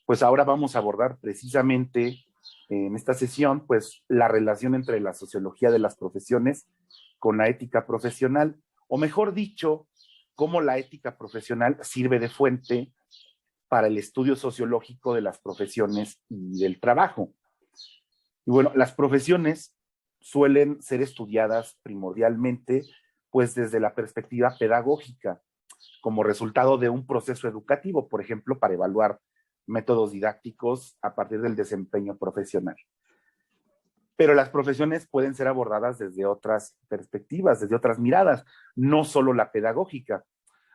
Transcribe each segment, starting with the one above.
Pues ahora vamos a abordar precisamente en esta sesión, pues la relación entre la sociología de las profesiones con la ética profesional, o mejor dicho, cómo la ética profesional sirve de fuente para el estudio sociológico de las profesiones y del trabajo. Y bueno, las profesiones suelen ser estudiadas primordialmente, pues desde la perspectiva pedagógica, como resultado de un proceso educativo, por ejemplo, para evaluar métodos didácticos a partir del desempeño profesional. Pero las profesiones pueden ser abordadas desde otras perspectivas, desde otras miradas, no solo la pedagógica.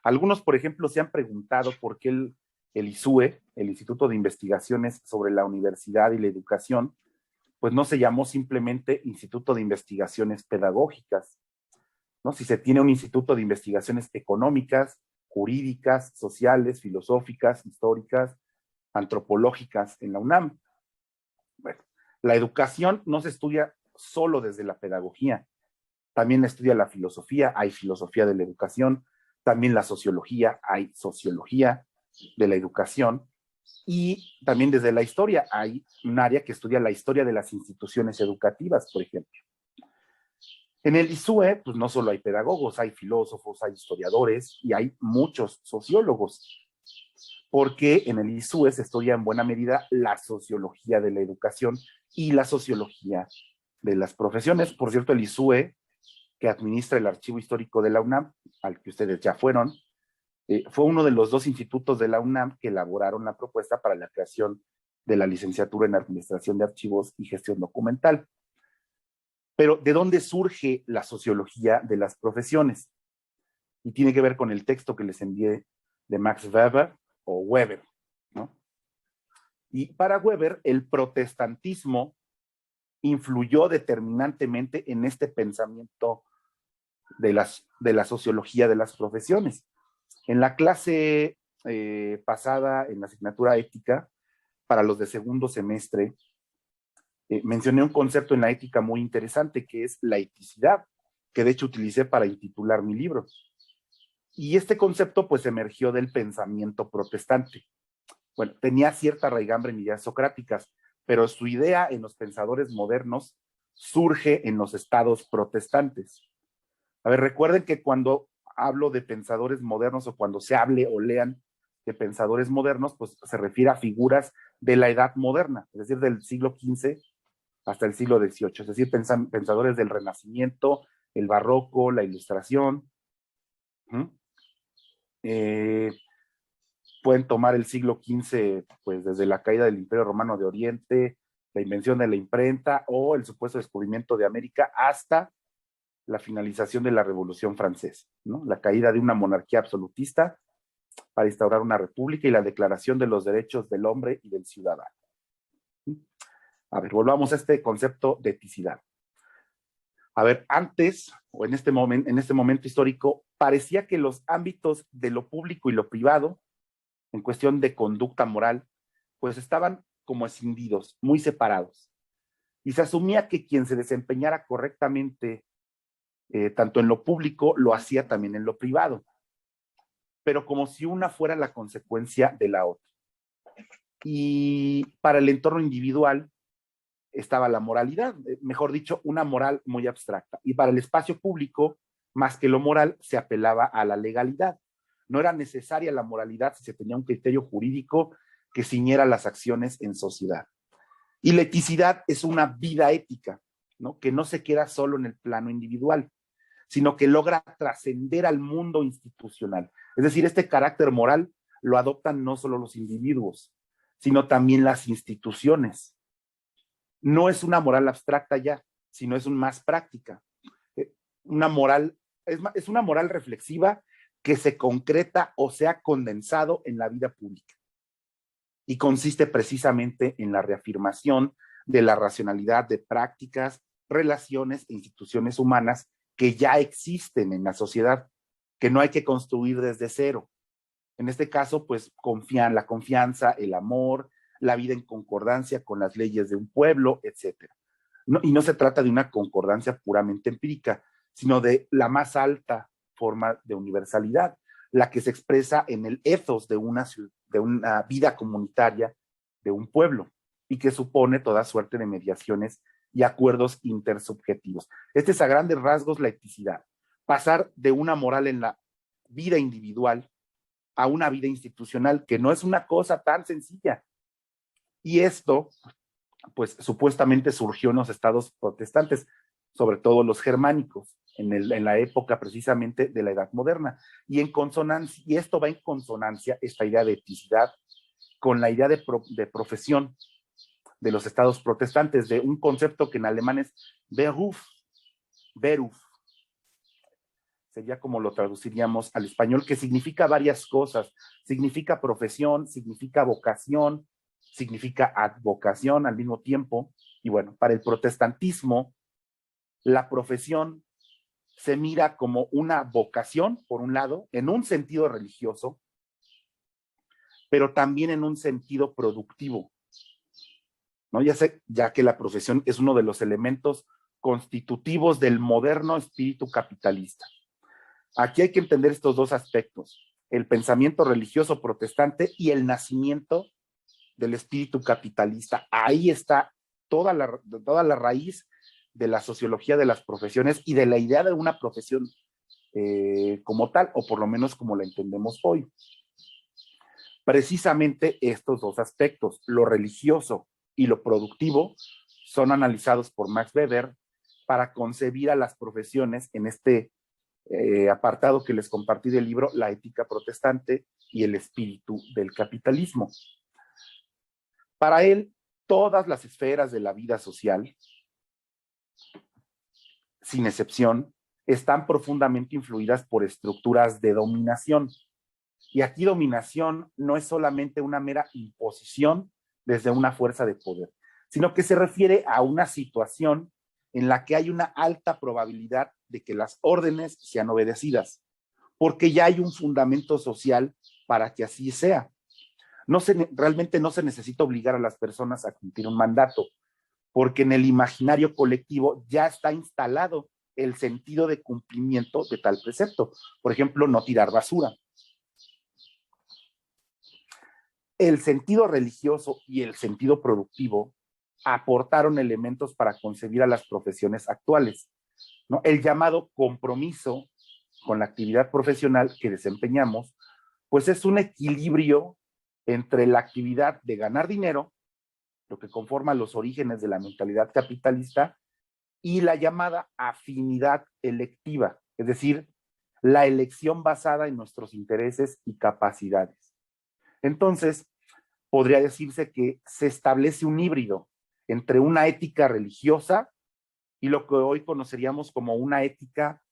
Algunos, por ejemplo, se han preguntado por qué el ISUE, el Instituto de Investigaciones sobre la Universidad y la Educación, pues no se llamó simplemente Instituto de Investigaciones Pedagógicas, ¿no? Si se tiene un instituto de investigaciones económicas, jurídicas, sociales, filosóficas, históricas, antropológicas en la UNAM. Bueno, la educación no se estudia solo desde la pedagogía, también estudia la filosofía, hay filosofía de la educación, también la sociología, hay sociología de la educación, y también desde la historia hay un área que estudia la historia de las instituciones educativas, por ejemplo. En el ISUE, pues no solo hay pedagogos, hay filósofos, hay historiadores y hay muchos sociólogos, porque en el ISUE se estudia en buena medida la sociología de la educación y la sociología de las profesiones. Por cierto, el ISUE, que administra el Archivo Histórico de la UNAM, al que ustedes ya fueron, fue uno de los dos institutos de la UNAM que elaboraron la propuesta para la creación de la licenciatura en Administración de Archivos y Gestión Documental. Pero, ¿de dónde surge la sociología de las profesiones? Y tiene que ver con el texto que les envié de Max Weber o Weber, ¿no? Y para Weber, el protestantismo influyó determinantemente en este pensamiento de la sociología de las profesiones. En la clase pasada, en la asignatura ética, para los de segundo semestre, mencioné un concepto en la ética muy interesante, que es la eticidad, que de hecho utilicé para intitular mi libro. Y este concepto pues emergió del pensamiento protestante. Bueno, tenía cierta raigambre en ideas socráticas, pero su idea en los pensadores modernos surge en los estados protestantes. A ver, recuerden que cuando hablo de pensadores modernos o cuando se hable o lean de pensadores modernos, pues se refiere a figuras de la edad moderna, es decir, del siglo XV hasta el siglo XVIII, es decir, pensadores del Renacimiento, el Barroco, la Ilustración. Pueden tomar el siglo XV, pues desde la caída del Imperio Romano de Oriente, la invención de la imprenta o el supuesto descubrimiento de América hasta la finalización de la Revolución Francesa, ¿no? La caída de una monarquía absolutista para instaurar una república y la declaración de los derechos del hombre y del ciudadano. A ver, volvamos a este concepto de eticidad. A ver, antes, o en este momento histórico, parecía que los ámbitos de lo público y lo privado, en cuestión de conducta moral, pues estaban como escindidos, muy separados. Y se asumía que quien se desempeñara correctamente, tanto en lo público, lo hacía también en lo privado, pero como si una fuera la consecuencia de la otra. Y para el entorno individual estaba la moralidad, mejor dicho, una moral muy abstracta. Y para el espacio público, más que lo moral, se apelaba a la legalidad. No era necesaria la moralidad si se tenía un criterio jurídico que ciñera las acciones en sociedad. Y la eticidad es una vida ética, ¿no? Que no se queda solo en el plano individual, sino que logra trascender al mundo institucional. Es decir, este carácter moral lo adoptan no solo los individuos, sino también las instituciones. No es una moral abstracta ya, sino es más práctica. Una moral, es una moral reflexiva que se concreta o se ha condensado en la vida pública. Y consiste precisamente en la reafirmación de la racionalidad de prácticas, relaciones e instituciones humanas que ya existen en la sociedad, que no hay que construir desde cero. En este caso, pues la confianza, el amor, la vida en concordancia con las leyes de un pueblo, etcétera. No, y no se trata de una concordancia puramente empírica, sino de la más alta forma de universalidad, la que se expresa en el ethos de una vida comunitaria de un pueblo y que supone toda suerte de mediaciones y acuerdos intersubjetivos. Este es a grandes rasgos la eticidad. Pasar de una moral en la vida individual a una vida institucional, que no es una cosa tan sencilla. Y esto, pues supuestamente surgió en los estados protestantes, sobre todo los germánicos, en la época precisamente de la Edad Moderna. Y en consonancia, y esto va en consonancia, esta idea de eticidad, con la idea de profesión de los estados protestantes, de un concepto que en alemán es Beruf, sería como lo traduciríamos al español, que significa varias cosas. Significa profesión, significa vocación, significa advocación al mismo tiempo. Y bueno, para el protestantismo, la profesión se mira como una vocación, por un lado, en un sentido religioso, pero también en un sentido productivo, ¿no? Ya que la profesión es uno de los elementos constitutivos del moderno espíritu capitalista. Aquí hay que entender estos dos aspectos, el pensamiento religioso protestante y el nacimiento del espíritu capitalista. Ahí está toda la raíz de la sociología de las profesiones y de la idea de una profesión como tal, o por lo menos como la entendemos hoy. Precisamente estos dos aspectos, lo religioso y lo productivo, son analizados por Max Weber para concebir a las profesiones en este apartado que les compartí del libro La ética protestante y el espíritu del capitalismo. Para él, todas las esferas de la vida social, sin excepción, están profundamente influidas por estructuras de dominación. Y aquí dominación no es solamente una mera imposición desde una fuerza de poder, sino que se refiere a una situación en la que hay una alta probabilidad de que las órdenes sean obedecidas, porque ya hay un fundamento social para que así sea. Realmente no se necesita obligar a las personas a cumplir un mandato, porque en el imaginario colectivo ya está instalado el sentido de cumplimiento de tal precepto. Por ejemplo, no tirar basura. El sentido religioso y el sentido productivo aportaron elementos para concebir a las profesiones actuales, ¿no? El llamado compromiso con la actividad profesional que desempeñamos, pues es un equilibrio entre la actividad de ganar dinero, lo que conforma los orígenes de la mentalidad capitalista, y la llamada afinidad electiva, es decir, la elección basada en nuestros intereses y capacidades. Entonces, podría decirse que se establece un híbrido entre una ética religiosa y lo que hoy conoceríamos como una ética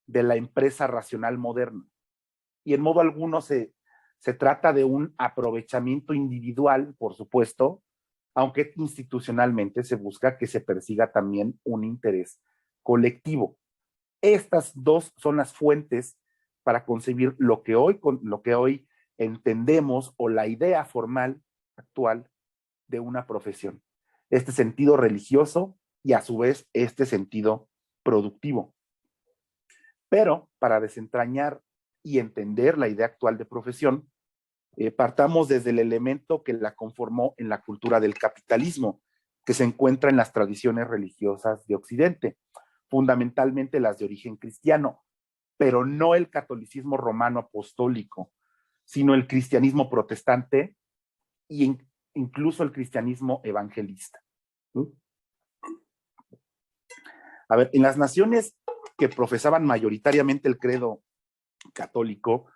de la empresa racional moderna. Y en modo alguno se trata de un aprovechamiento individual, por supuesto, aunque institucionalmente se busca que se persiga también un interés colectivo. Estas dos son las fuentes para concebir lo que hoy entendemos, o la idea formal actual de una profesión. Este sentido religioso y a su vez este sentido productivo. Pero para desentrañar y entender la idea actual de profesión, partamos desde el elemento que la conformó en la cultura del capitalismo, que se encuentra en las tradiciones religiosas de Occidente, fundamentalmente las de origen cristiano, pero no el catolicismo romano apostólico, sino el cristianismo protestante e incluso el cristianismo evangelista. A ver, en las naciones que profesaban mayoritariamente el credo católico,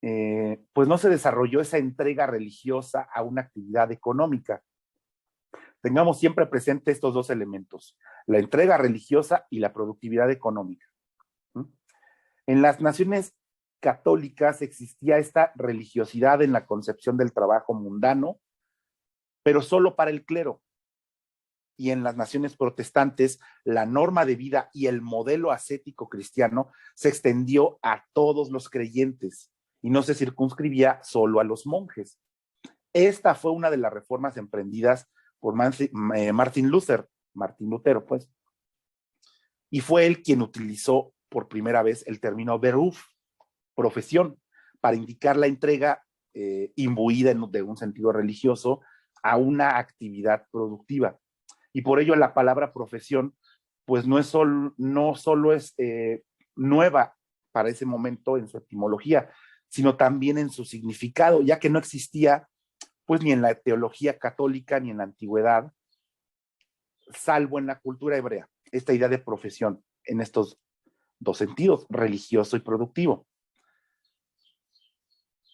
pues no se desarrolló esa entrega religiosa a una actividad económica. Tengamos siempre presente estos dos elementos, la entrega religiosa y la productividad económica. En las naciones católicas existía esta religiosidad en la concepción del trabajo mundano, pero solo para el clero. Y en las naciones protestantes, la norma de vida y el modelo ascético cristiano se extendió a todos los creyentes y no se circunscribía solo a los monjes. Esta fue una de las reformas emprendidas por Martín Lutero, pues, y fue él quien utilizó por primera vez el término Beruf, profesión, para indicar la entrega imbuida de un sentido religioso a una actividad productiva. Y por ello la palabra profesión, pues no solo es nueva para ese momento en su etimología, sino también en su significado, ya que no existía pues ni en la teología católica ni en la antigüedad, salvo en la cultura hebrea, esta idea de profesión en estos dos sentidos, religioso y productivo.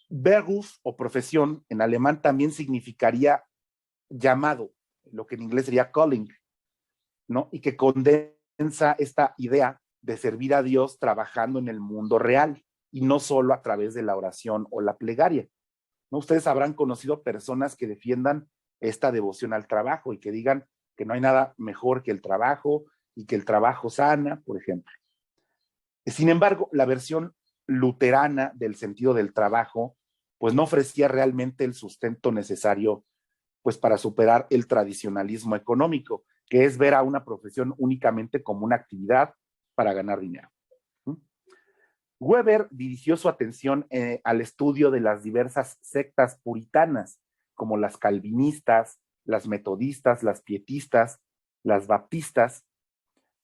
Beruf o profesión en alemán también significaría llamado, lo que en inglés sería calling, ¿no? Y que condensa esta idea de servir a Dios trabajando en el mundo real y no solo a través de la oración o la plegaria, ¿no? Ustedes habrán conocido personas que defiendan esta devoción al trabajo y que digan que no hay nada mejor que el trabajo y que el trabajo sana, por ejemplo. Sin embargo, la versión luterana del sentido del trabajo, pues no ofrecía realmente el sustento necesario pues para superar el tradicionalismo económico, que es ver a una profesión únicamente como una actividad para ganar dinero. Weber dirigió su atención al estudio de las diversas sectas puritanas, como las calvinistas, las metodistas, las pietistas, las baptistas,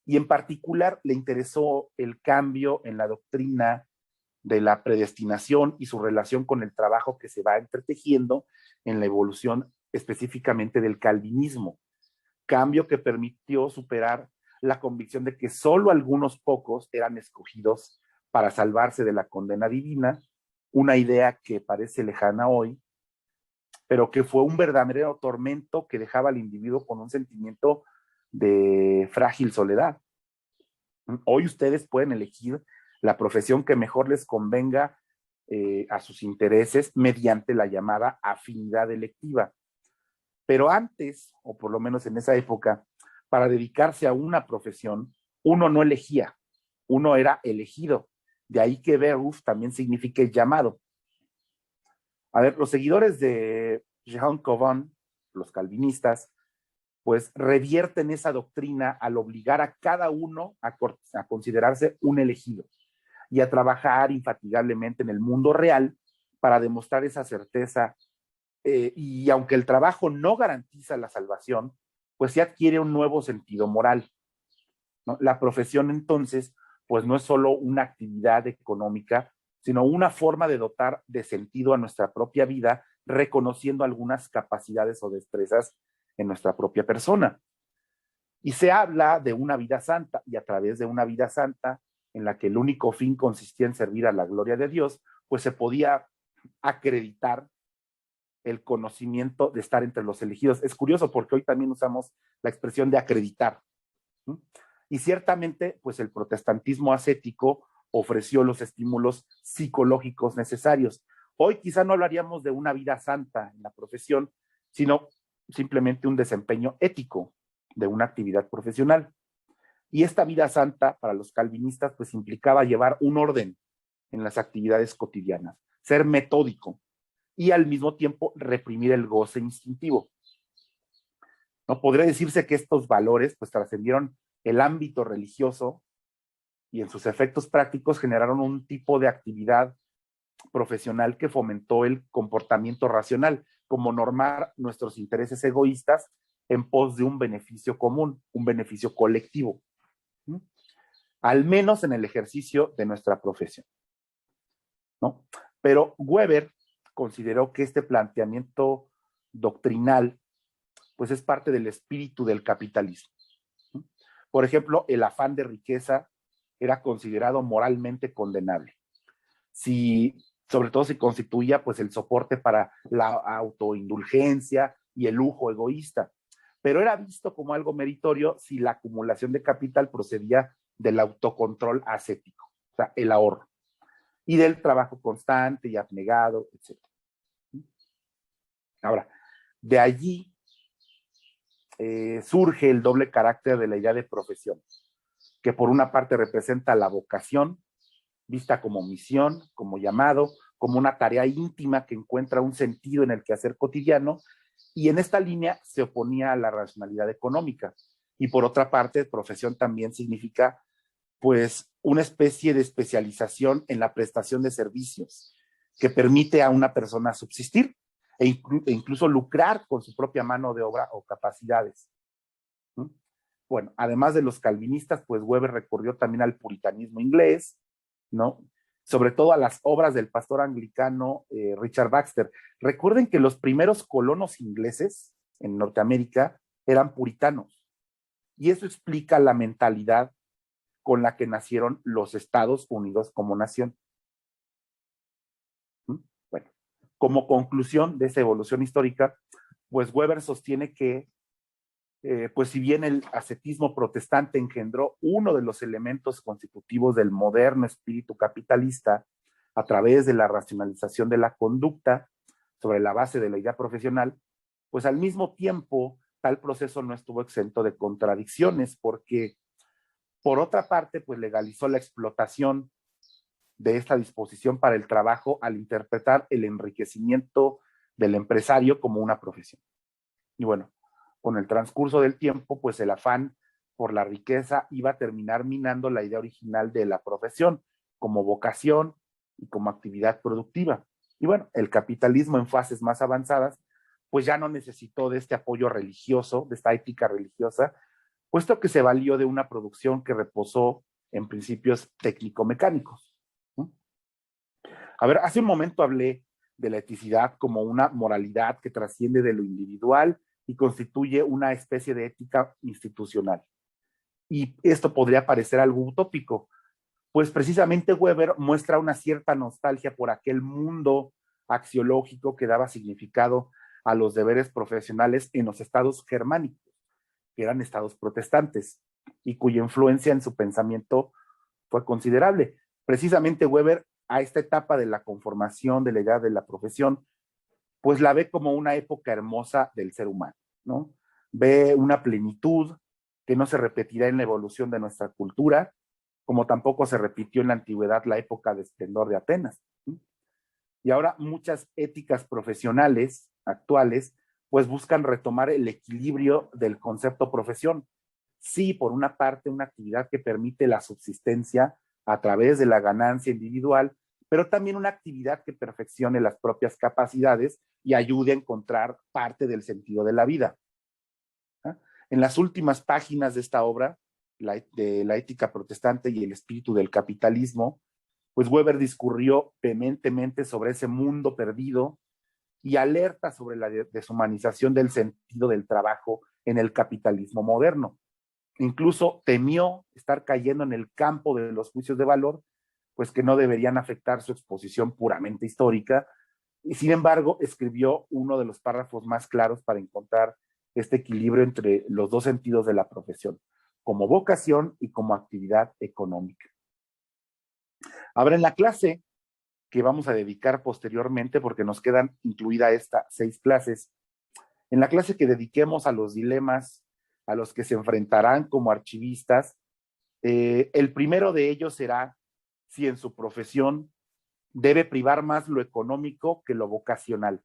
y en particular le interesó el cambio en la doctrina de la predestinación y su relación con el trabajo que se va entretejiendo en la evolución específicamente del calvinismo, cambio que permitió superar la convicción de que solo algunos pocos eran escogidos para salvarse de la condena divina, una idea que parece lejana hoy, pero que fue un verdadero tormento que dejaba al individuo con un sentimiento de frágil soledad. Hoy ustedes pueden elegir la profesión que mejor les convenga a sus intereses mediante la llamada afinidad electiva. Pero antes, o por lo menos en esa época, para dedicarse a una profesión, uno no elegía, uno era elegido. De ahí que Beruf también significa llamado. A ver, los seguidores de Jean Calvin, los calvinistas, pues revierten esa doctrina al obligar a cada uno a considerarse un elegido y a trabajar infatigablemente en el mundo real para demostrar esa certeza. Y aunque el trabajo no garantiza la salvación, pues se adquiere un nuevo sentido moral, ¿no? La profesión entonces, pues no es solo una actividad económica, sino una forma de dotar de sentido a nuestra propia vida, reconociendo algunas capacidades o destrezas en nuestra propia persona. Y se habla de una vida santa, y a través de una vida santa, en la que el único fin consistía en servir a la gloria de Dios, pues se podía acreditar el conocimiento de estar entre los elegidos. Es curioso porque hoy también usamos la expresión de acreditar. Y ciertamente, pues el protestantismo ascético ofreció los estímulos psicológicos necesarios. Hoy quizá no hablaríamos de una vida santa en la profesión, sino simplemente un desempeño ético de una actividad profesional. Y esta vida santa para los calvinistas pues implicaba llevar un orden en las actividades cotidianas, ser metódico y al mismo tiempo reprimir el goce instintivo. ¿No? Podría decirse que estos valores pues trascendieron el ámbito religioso y en sus efectos prácticos generaron un tipo de actividad profesional que fomentó el comportamiento racional, como normar nuestros intereses egoístas en pos de un beneficio común, un beneficio colectivo, ¿no? Al menos en el ejercicio de nuestra profesión, ¿no? Pero Weber consideró que este planteamiento doctrinal pues es parte del espíritu del capitalismo. Por ejemplo, el afán de riqueza era considerado moralmente condenable. Sobre todo si constituía pues el soporte para la autoindulgencia y el lujo egoísta. Pero era visto como algo meritorio si la acumulación de capital procedía del autocontrol ascético, o sea, el ahorro, y del trabajo constante y abnegado, etc. Ahora, de allí surge el doble carácter de la idea de profesión, que por una parte representa la vocación, vista como misión, como llamado, como una tarea íntima que encuentra un sentido en el quehacer cotidiano, y en esta línea se oponía a la racionalidad económica. Y por otra parte, profesión también significa, pues, una especie de especialización en la prestación de servicios que permite a una persona subsistir, e incluso lucrar con su propia mano de obra o capacidades. ¿Mm? Bueno, además de los calvinistas, pues Weber recurrió también al puritanismo inglés, ¿no? Sobre todo a las obras del pastor anglicano Richard Baxter. Recuerden que los primeros colonos ingleses en Norteamérica eran puritanos, y eso explica la mentalidad con la que nacieron los Estados Unidos como nación. ¿Mm? Bueno, como conclusión de esa evolución histórica, pues Weber sostiene que pues si bien el ascetismo protestante engendró uno de los elementos constitutivos del moderno espíritu capitalista a través de la racionalización de la conducta sobre la base de la idea profesional, pues al mismo tiempo tal proceso no estuvo exento de contradicciones, porque por otra parte, pues legalizó la explotación de esta disposición para el trabajo al interpretar el enriquecimiento del empresario como una profesión. Y bueno, con el transcurso del tiempo, pues el afán por la riqueza iba a terminar minando la idea original de la profesión como vocación y como actividad productiva. Y bueno, el capitalismo en fases más avanzadas, pues ya no necesitó de este apoyo religioso, de esta ética religiosa, puesto que se valió de una producción que reposó en principios técnico-mecánicos. A ver, hace un momento hablé de la eticidad como una moralidad que trasciende de lo individual y constituye una especie de ética institucional. Y esto podría parecer algo utópico, pues precisamente Weber muestra una cierta nostalgia por aquel mundo axiológico que daba significado a los deberes profesionales en los estados germánicos, que eran estados protestantes, y cuya influencia en su pensamiento fue considerable. Precisamente Weber, a esta etapa de la conformación de la idea de la profesión, pues la ve como una época hermosa del ser humano, ¿no? Ve una plenitud que no se repetirá en la evolución de nuestra cultura, como tampoco se repitió en la antigüedad la época de esplendor de Atenas. ¿Sí? Y ahora muchas éticas profesionales actuales pues buscan retomar el equilibrio del concepto profesión. Sí, por una parte, una actividad que permite la subsistencia a través de la ganancia individual, pero también una actividad que perfeccione las propias capacidades y ayude a encontrar parte del sentido de la vida. ¿Ah? En las últimas páginas de esta obra, de la ética protestante y el espíritu del capitalismo, pues Weber discurrió vehementemente sobre ese mundo perdido y alerta sobre la deshumanización del sentido del trabajo en el capitalismo moderno. Incluso temió estar cayendo en el campo de los juicios de valor, pues que no deberían afectar su exposición puramente histórica, y sin embargo escribió uno de los párrafos más claros para encontrar este equilibrio entre los dos sentidos de la profesión, como vocación y como actividad económica. Ahora, en la clase que vamos a dedicar posteriormente, porque nos quedan incluidas estas 6 clases, en la clase que dediquemos a los dilemas a los que se enfrentarán como archivistas, el primero de ellos será si en su profesión debe privar más lo económico que lo vocacional.